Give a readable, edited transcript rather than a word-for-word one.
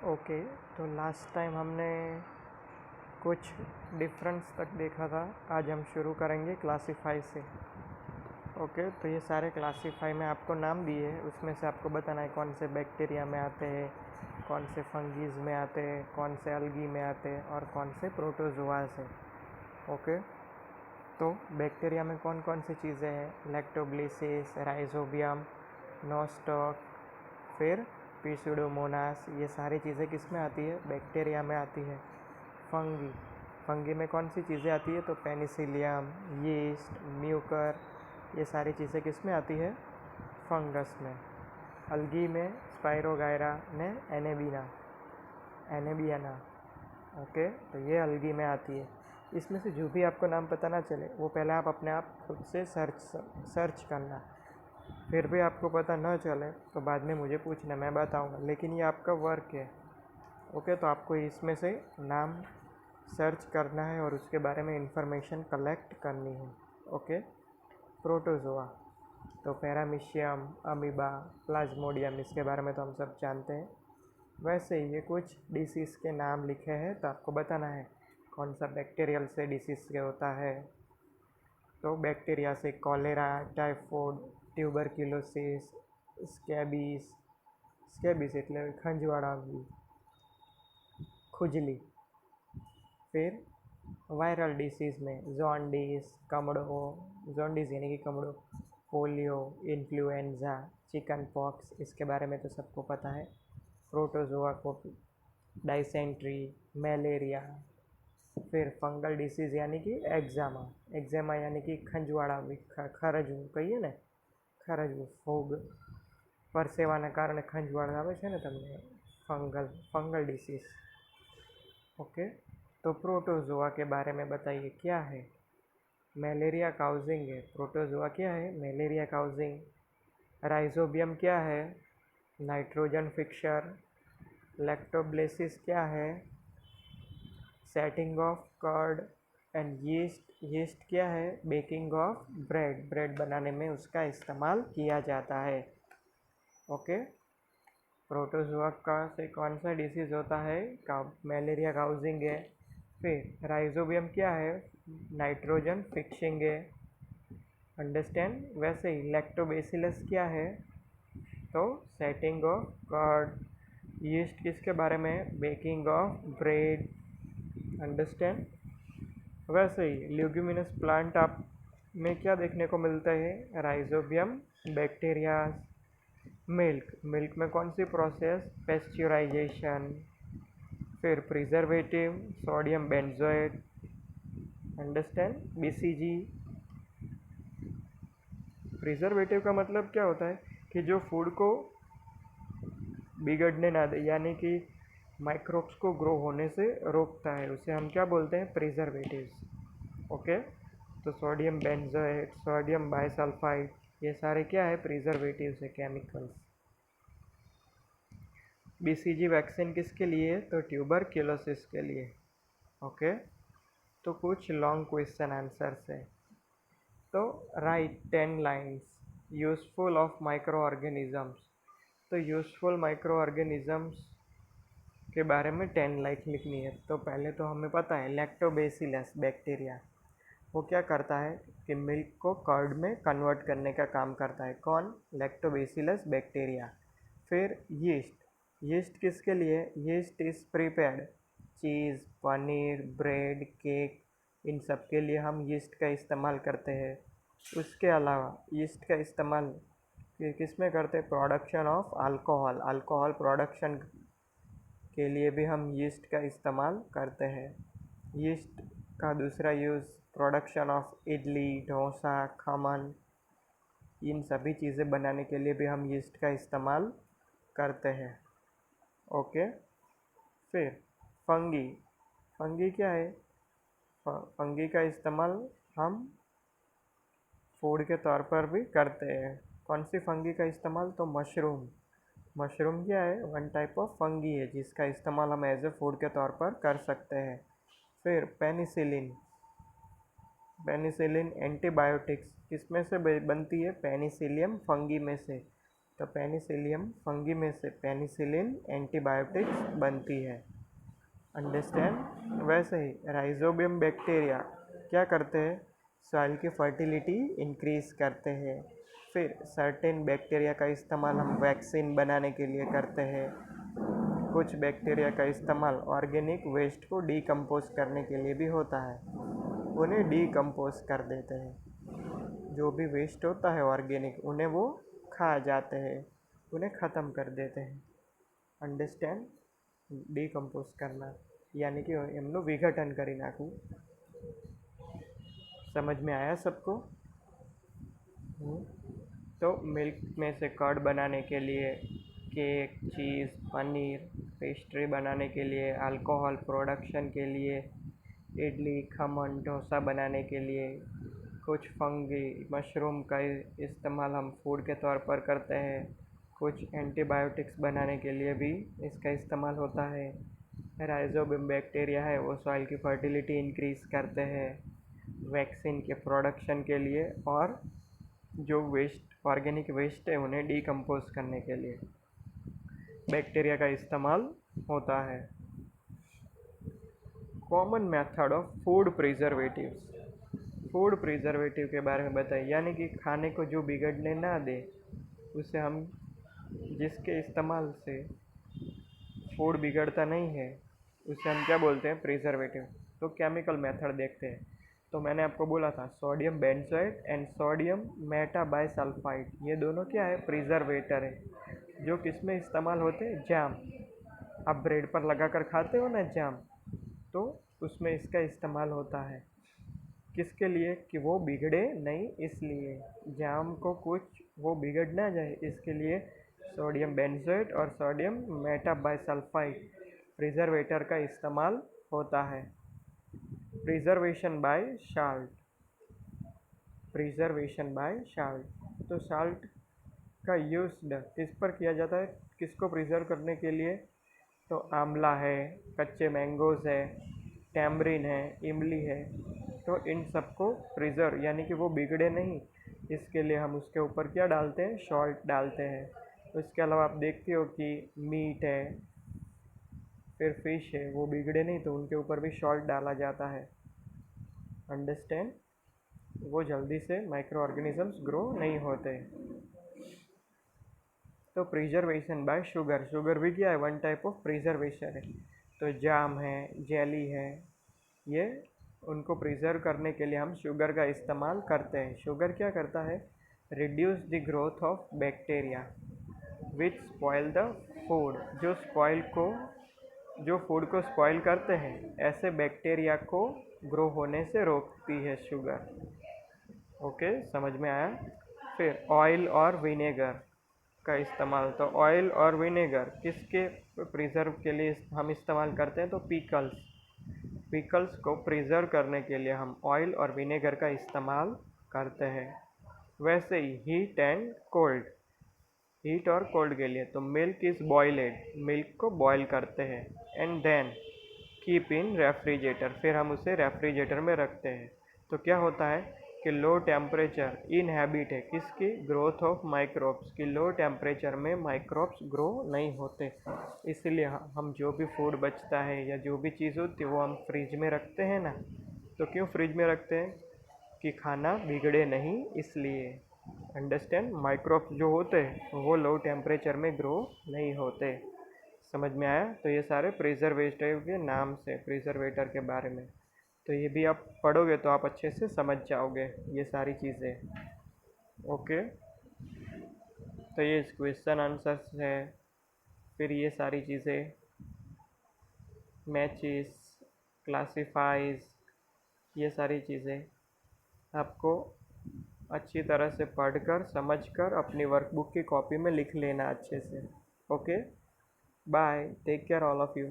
Okay, तो last time हमने कुछ डिफरेंस तक देखा था। आज हम शुरू करेंगे क्लासीफाई से। ओके, तो ये सारे क्लासीफाई में आपको नाम दिए हैं, उसमें से आपको बताना है कौन से बैक्टीरिया में आते हैं, कौन से फंगीज में आते हैं, कौन से अलगी में आते हैं और कौन से प्रोटोजोआ से। ओके, तो बैक्टीरिया में कौन कौन सी चीज़ें हैं? लैक्टोब्लिसिस, राइजोबियम, नोस्टॉक, फिर पिस्यूडोमोनास। ये सारी चीज़ें किस में आती है? बैक्टीरिया में आती है। फंगी, फंगी में कौन सी चीज़ें आती है? तो पेनिसिलियम, यीस्ट, म्यूकर, ये सारी चीज़ें किस में आती है? फंगस में। अलगी में स्पाइरोगायरा ने एनेबियाना। ओके, तो ये अलगी में आती है। इसमें से जो भी आपको नाम पता ना चले वो पहले आप अपने आप खुद से सर्च करना। फिर भी आपको पता ना चले तो बाद में मुझे पूछना, मैं बताऊंगा, लेकिन ये आपका वर्क है। ओके, तो आपको इसमें से नाम सर्च करना है और उसके बारे में इंफॉर्मेशन कलेक्ट करनी है। ओके, प्रोटोजोआ, तो पैरामीशियम, अमीबा, प्लाज्मोडियम, इसके बारे में तो हम सब जानते हैं। वैसे ही ये कुछ डिसीज़ के नाम लिखे हैं, तो आपको बताना है कौन सा बैक्टीरियल से डिसीज़ के होता है। तो बैक्टीरिया से cholera, typhoid, tuberculosis, scabies, scabies એટલે ખંજવાળાવી, खुजली। फिर वायरल डिसीज़ में जॉन्डिस, कमड़ो, जॉन्डिस यानी कि कमड़ो, पोलियो, इन्फ्लुएंजा, चिकन पॉक्स, इसके बारे में तो सबको पता है। प्रोटोजोआ को डाइसेंट्री, मलेरिया। फिर फंगल डिसीज़ यानी कि एक्जामा, एक्जामा यानी कि ખંજવાળાવી, ખરજવું કહીએ ને, ખરજવું, ફૂગ, પરસેવાના કારણે ખંજવાળ આવે છે ને તમને, फंगल डिसीज़। ओके, तो प्रोटोजोआ के बारे में बताइए क्या है? मलेरिया काउजिंग है। प्रोटोजोआ क्या है? Malaria causing. राइजोबियम क्या है? Nitrogen fixer. लैक्टोब्लेसिस क्या है? Setting of curd. And yeast, yeast क्या है? बेकिंग ऑफ ब्रेड, ब्रेड बनाने में उसका इस्तेमाल किया जाता है। ओके, प्रोटोजोआ का से कौन सा डिसीज़ होता है? मलेरिया काउजिंग है। फिर राइजोबियम क्या है? नाइट्रोजन फिक्सिंग है। अंडरस्टैंड? वैसे ही लैक्टोबैसिलस क्या है? तो सेटिंग ऑफ कर्ड। यीस्ट किसके बारे में? Baking of bread. अंडरस्टैंड? वैसे ही ल्यूग्यूमिनस प्लांट आप में क्या देखने को मिलता है? Rhizobium, bacteria. मिल्क, मिल्क में कौन सी प्रोसेस? पेस्चुराइजेशन। फिर preservative, sodium benzoate. Understand? BCG. Preservative का मतलब क्या होता है? कि जो फूड को बिगड़ने ना दे, यानी कि माइक्रोब्स को ग्रो होने से रोकता है, उसे हम क्या बोलते हैं? प्रिजर्वेटिव्स। ओके, तो सोडियम बेंजोएट, सोडियम बाइसल्फाइड, ये सारे क्या है? प्रिजर्वेटिव्स है, केमिकल्स। बीसीजी वैक्सीन किसके लिए? तो ट्यूबरक्यूलोसिस के लिए। ओके, तो कुछ लॉन्ग क्वेश्चन आंसर्स है। तो right 10 lines useful of micro organisms. तो यूजफुल माइक्रो ऑर्गेनिजम्स के बारे में 10 लाइन लिखनी है। तो पहले तो हमें पता है लैक्टोबैसिलस बैक्टीरिया, वो क्या करता है कि मिल्क को कर्ड में कन्वर्ट करने का काम करता है। कौन? Lactobacillus bacteria. फिर यीस्ट, यीस्ट किसके लिए? Yeast is prepared cheese, paneer, bread, cake, इन सब के लिए हम यीस्ट का इस्तेमाल करते हैं। उसके अलावा यीस्ट का इस्तेमाल किस में करते हैं? Production of alcohol, alcohol production के लिए भी हम यीस्ट का इस्तेमाल करते हैं। यीस्ट का दूसरा use production of idli, dosa, khaman, इन सभी चीज़ें बनाने के लिए भी हम यीस्ट का इस्तेमाल करते हैं। ओके, फिर फंगी, फंगी क्या है? फंगी का इस्तेमाल हम फूड के तौर पर भी करते हैं। कौन सी फंगी का इस्तेमाल? तो मशरूम, मशरूम क्या है? वन टाइप ऑफ फंगी है जिसका इस्तेमाल हम एज ए फूड के तौर पर कर सकते हैं। फिर पेनिसिलिन, पेनिसिलिन एंटीबायोटिक्स किस में से बनती है? पेनिसिलियम फंगी में से। तो पेनिसिलियम फंगी में से पेनिसिलिन एंटीबायोटिक्स बनती है। अंडरस्टैंड। वैसे ही राइजोबियम बैक्टीरिया क्या करते हैं, सॉइल की फर्टिलिटी इंक्रीज करते हैं। फिर सर्टेन बैक्टीरिया का इस्तेमाल हम वैक्सीन बनाने के लिए करते हैं। कुछ बैक्टीरिया का इस्तेमाल ऑर्गेनिक वेस्ट को डीकम्पोज करने के लिए भी होता है, उन्हें डीकम्पोज कर देते हैं। जो भी वेस्ट होता है ऑर्गेनिक, उन्हें वो खा जाते हैं, उन्हें ख़त्म कर देते हैं। अंडरस्टैंड। डीकम्पोज करना यानी कि एमનું विघटन કરી નાખવું। समझ में आया सबको? तो मिल्क में से कर्ड बनाने के लिए, केक, चीज़, पनीर, पेस्ट्री बनाने के लिए, अल्कोहल प्रोडक्शन के लिए, इडली, खमन, डोसा बनाने के लिए, कुछ फंगी मशरूम का इस्तेमाल हम फूड के तौर पर करते हैं। कुछ एंटीबायोटिक्स बनाने के लिए भी इसका इस्तेमाल होता है। राइजोबियम बैक्टीरिया है वो सॉइल की फर्टिलिटी इंक्रीज करते हैं वैक्सीन के प्रोडक्शन के लिए, और जो वेस्ट ऑर्गेनिक वेस्ट है उन्हें डीकम्पोज करने के लिए बैक्टीरिया का इस्तेमाल होता है। Common method of food preservatives. Food preservative के बारे में बताइए, यानी कि खाने को जो बिगड़ने ना दे, उसे हम जिसके इस्तेमाल से फूड बिगड़ता नहीं है, उसे हम क्या बोलते हैं, प्रिजर्वेटिव। तो केमिकल मेथड देखते हैं। तो मैंने आपको बोला था sodium benzoate and sodium metabisulphide, ये दोनों क्या है, प्रिजर्वेटर है। जो किस में इस्तेमाल होते हैं, जैम। आप ब्रेड पर लगाकर खाते हो ना जैम, तो उसमें इसका इस्तेमाल होता है। किसके लिए, कि वो बिगड़े नहीं, इसलिए जैम को कुछ वो बिगड़ ना जाए, इसके लिए सोडियम बेंजोएट और सोडियम मेटाबाइसल्फाइड प्रिजर्वेटर का इस्तेमाल होता है। Preservation by salt. Preservation by salt, तो साल्ट का यूज किस पर किया जाता है, किसको प्रिजर्व करने के लिए, तो आंवला है, कच्चे मैंगोज़ है, टैमरिन है, इमली है, तो इन सबको प्रिजर्व यानी कि वो बिगड़े नहीं, इसके लिए हम उसके ऊपर क्या डालते हैं, सॉल्ट डालते हैं। उसके अलावा आप देखते हो कि मीट है, फिर फिश है, वो बिगड़े नहीं, तो उनके ऊपर भी सॉल्ट डाला जाता है। अंडरस्टैंड। वो जल्दी से माइक्रो ऑर्गेनिजम्स ग्रो नहीं होते। तो प्रिजर्वेशन बाय शुगर, शुगर भी क्या है, वन टाइप ऑफ प्रिजर्वेशन है। तो जाम है, जेली है, ये उनको प्रिजर्व करने के लिए हम शुगर का इस्तेमाल करते हैं। शुगर क्या करता है, reduce the growth of bacteria which spoil the food, जो फूड को स्पॉइल करते हैं, ऐसे बैक्टीरिया को ग्रो होने से रोकती है शुगर। ओके, समझ में आया। फिर ऑयल और विनेगर का इस्तेमाल, तो ऑयल और विनेगर किसके प्रिजर्व के लिए हम इस्तेमाल करते हैं, तो पिकल्स को प्रिजर्व करने के लिए हम ऑयल और विनेगर का इस्तेमाल करते हैं। वैसे ही हीट और कोल्ड के लिए, तो मिल्क इज़ बॉइल्ड, मिल्क को बॉयल करते हैं, and then keep in refrigerator, फिर हम उसे रेफ्रिजरेटर में रखते हैं। तो क्या होता है कि लो टेम्परेचर इनहैबिट है किसकी, ग्रोथ ऑफ माइक्रोब्स की। लो टेम्परेचर में माइक्रोब्स ग्रो नहीं होते, इसलिए हम जो भी फूड बचता है या जो भी चीज़ होती है वो हम फ्रिज में रखते हैं ना। तो क्यों फ्रिज में रखते हैं, कि खाना बिगड़े नहीं, इसलिए। अंडरस्टैंड। माइक्रोब्स जो होते हैं वो लो टेम्परेचर में ग्रो नहीं होते। समझ में आया। तो ये सारे प्रिजर्वेटिव के नाम से, प्रिजर्वेटर के बारे में, तो ये भी आप पढ़ोगे तो आप अच्छे से समझ जाओगे ये सारी चीज़ें। ओके, तो ये क्वेश्चन आंसर्स है, फिर ये सारी चीज़ें, मैचेस, क्लासीफाइज, ये सारी चीज़ें आपको अच्छी तरह से पढ़कर समझकर अपनी वर्कबुक की कॉपी में लिख लेना अच्छे से। Okay, bye, take care all of you.